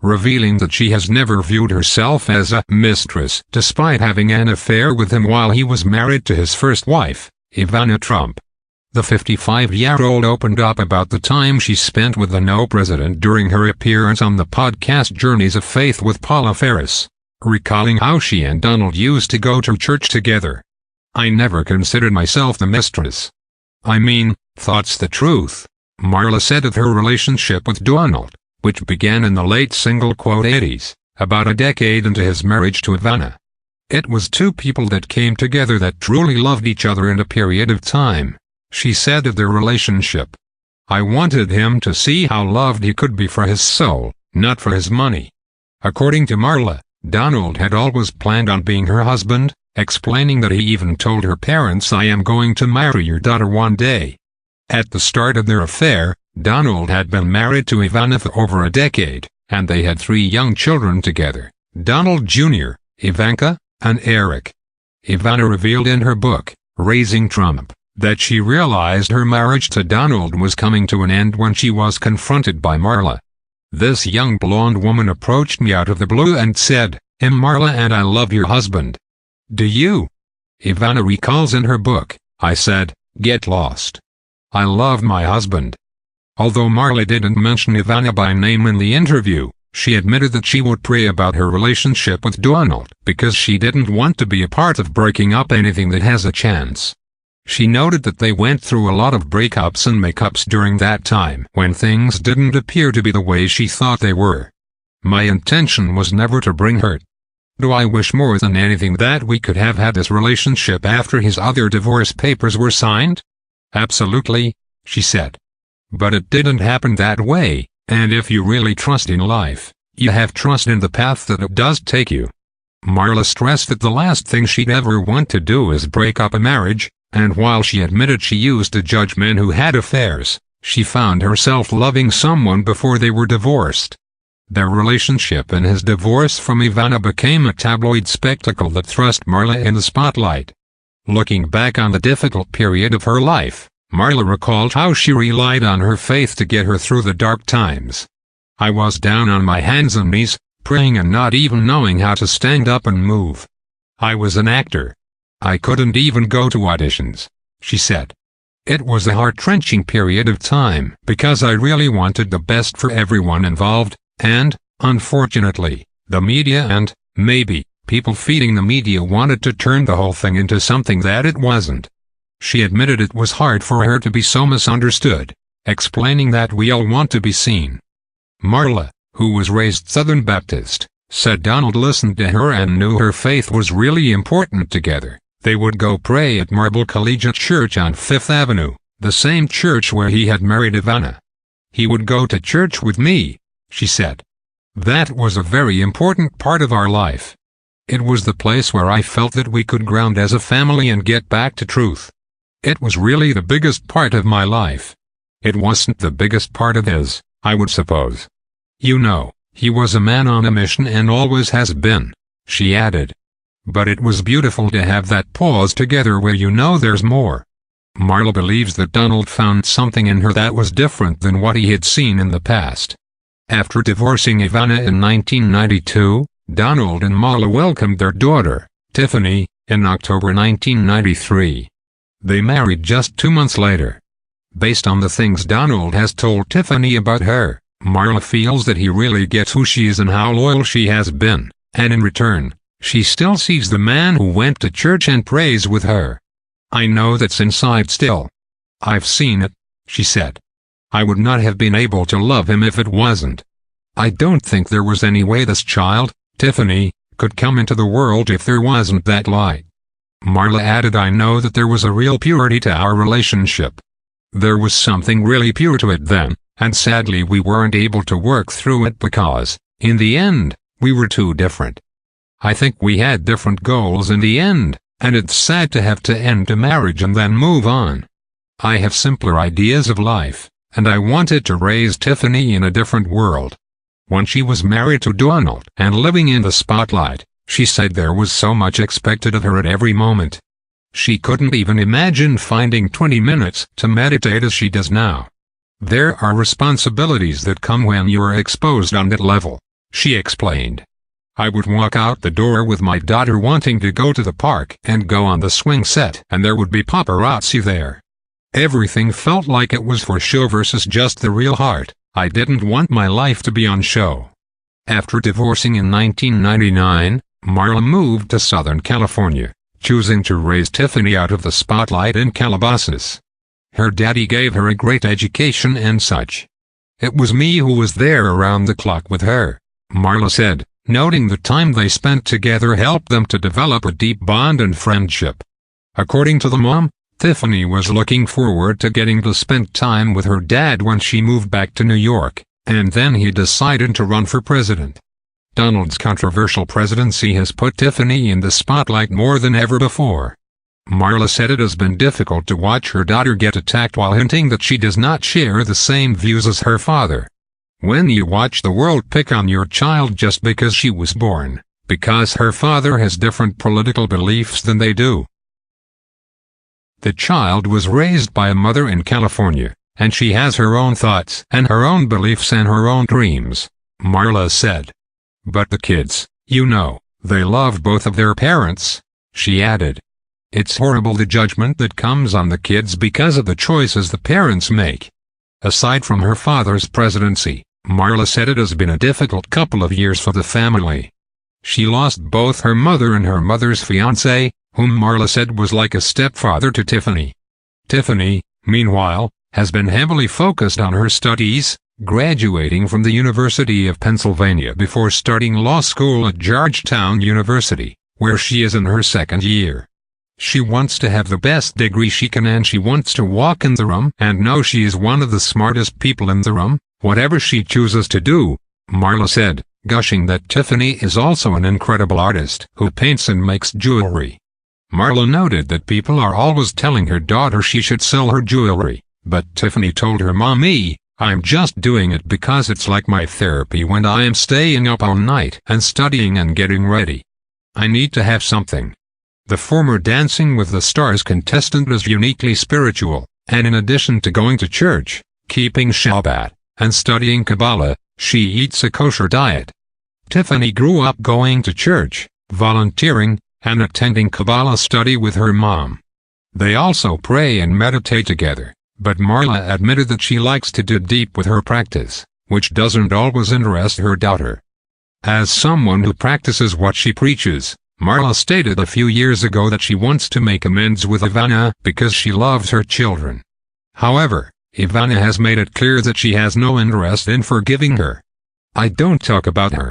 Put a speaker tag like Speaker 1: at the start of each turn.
Speaker 1: revealing that she has never viewed herself as a mistress despite having an affair with him while he was married to his first wife, Ivana Trump. The 55-year-old opened up about the time she spent with the no president during her appearance on the podcast Journeys of Faith with Paula Ferris, recalling how she and Donald used to go to church together. "I never considered myself the mistress. I mean, thought's the truth," Marla said of her relationship with Donald, which began in the late '80s, about a decade into his marriage to Ivana. "It was two people that came together that truly loved each other in a period of time," she said of their relationship. "I wanted him to see how loved he could be for his soul, not for his money." According to Marla, Donald had always planned on being her husband, explaining that he even told her parents, "I am going to marry your daughter one day." At the start of their affair, Donald had been married to Ivana for over a decade, and they had 3 young children together, Donald Jr., Ivanka, and Eric. Ivana revealed in her book, Raising Trump, that she realized her marriage to Donald was coming to an end when she was confronted by Marla. "This young blonde woman approached me out of the blue and said, 'I'm Marla and I love your husband. Do you?' Ivana recalls in her book, 'I said, get lost. I love my husband.'" Although Marla didn't mention Ivana by name in the interview, she admitted that she would pray about her relationship with Donald because she didn't want to be a part of breaking up anything that has a chance. She noted that they went through a lot of breakups and makeups during that time when things didn't appear to be the way she thought they were. "My intention was never to bring hurt. Do I wish more than anything that we could have had this relationship after his other divorce papers were signed? Absolutely," she said. "But it didn't happen that way, and if you really trust in life, you have trust in the path that it does take you." Marla stressed that the last thing she'd ever want to do is break up a marriage, and while she admitted she used to judge men who had affairs, she found herself loving someone before they were divorced. Their relationship and his divorce from Ivana became a tabloid spectacle that thrust Marla in the spotlight. Looking back on the difficult period of her life, Marla recalled how she relied on her faith to get her through the dark times. "I was down on my hands and knees, praying and not even knowing how to stand up and move. I was an actor. I couldn't even go to auditions," she said. "It was a heart-wrenching period of time because I really wanted the best for everyone involved, and, unfortunately, the media and, maybe, people feeding the media wanted to turn the whole thing into something that it wasn't." She admitted it was hard for her to be so misunderstood, explaining that we all want to be seen. Marla, who was raised Southern Baptist, said Donald listened to her and knew her faith was really important together. They would go pray at Marble Collegiate Church on 5th Avenue, the same church where he had married Ivana. "He would go to church with me," she said. "That was a very important part of our life. It was the place where I felt that we could ground as a family and get back to truth. It was really the biggest part of my life. It wasn't the biggest part of his, I would suppose. You know, he was a man on a mission and always has been," she added. "But it was beautiful to have that pause together where you know there's more." Marla believes that Donald found something in her that was different than what he had seen in the past. After divorcing Ivana in 1992, Donald and Marla welcomed their daughter, Tiffany, in October 1993. They married just 2 months later. Based on the things Donald has told Tiffany about her, Marla feels that he really gets who she is and how loyal she has been, and in return, she still sees the man who went to church and prays with her. "I know that's inside still. I've seen it," she said. "I would not have been able to love him if it wasn't. I don't think there was any way this child, Tiffany, could come into the world if there wasn't that light." Marla added, "I know that there was a real purity to our relationship. There was something really pure to it then, and sadly we weren't able to work through it because, in the end, we were too different. I think we had different goals in the end, and it's sad to have to end a marriage and then move on. I have simpler ideas of life, and I wanted to raise Tiffany in a different world." When she was married to Donald and living in the spotlight, she said there was so much expected of her at every moment. She couldn't even imagine finding 20 minutes to meditate as she does now. "There are responsibilities that come when you are exposed on that level. she explained. I would walk out the door with my daughter wanting to go to the park and go on the swing set, and there would be paparazzi there. Everything felt like it was for show versus just the real heart. I didn't want my life to be on show. After divorcing in 1999, Marla moved to Southern California, choosing to raise Tiffany out of the spotlight in Calabasas. Her daddy gave her a great education and such. It was me who was there around the clock with her, Marla said, noting the time they spent together helped them to develop a deep bond and friendship. According to the mom, Tiffany was looking forward to getting to spend time with her dad when she moved back to New York, and then he decided to run for president. Donald's controversial presidency has put Tiffany in the spotlight more than ever before. Marla said it has been difficult to watch her daughter get attacked while hinting that she does not share the same views as her father. When you watch the world pick on your child just because she was born, because her father has different political beliefs than they do. The child was raised by a mother in California, and she has her own thoughts and her own beliefs and her own dreams, Marla said. But the kids, you know, they love both of their parents, she added. It's horrible the judgment that comes on the kids because of the choices the parents make. Aside from her father's presidency, Marla said it has been a difficult couple of years for the family. She lost both her mother and her mother's fiancé, whom Marla said was like a stepfather to Tiffany. Tiffany, meanwhile, has been heavily focused on her studies, graduating from the University of Pennsylvania before starting law school at Georgetown University, where she is in her second year. She wants to have the best degree she can and she wants to walk in the room and know she is one of the smartest people in the room, whatever she chooses to do, Marla said, gushing that Tiffany is also an incredible artist who paints and makes jewelry. Marla noted that people are always telling her daughter she should sell her jewelry, but Tiffany told her mommy, I'm just doing it because it's like my therapy when I am staying up all night and studying and getting ready. I need to have something. The former Dancing with the Stars contestant is uniquely spiritual, and in addition to going to church, keeping Shabbat, and studying Kabbalah, she eats a kosher diet. Tiffany grew up going to church, volunteering, and attending Kabbalah study with her mom. They also pray and meditate together, but Marla admitted that she likes to dig deep with her practice, which doesn't always interest her daughter. As someone who practices what she preaches, Marla stated a few years ago that she wants to make amends with Ivana because she loves her children. However, Ivana has made it clear that she has no interest in forgiving her. I don't talk about her,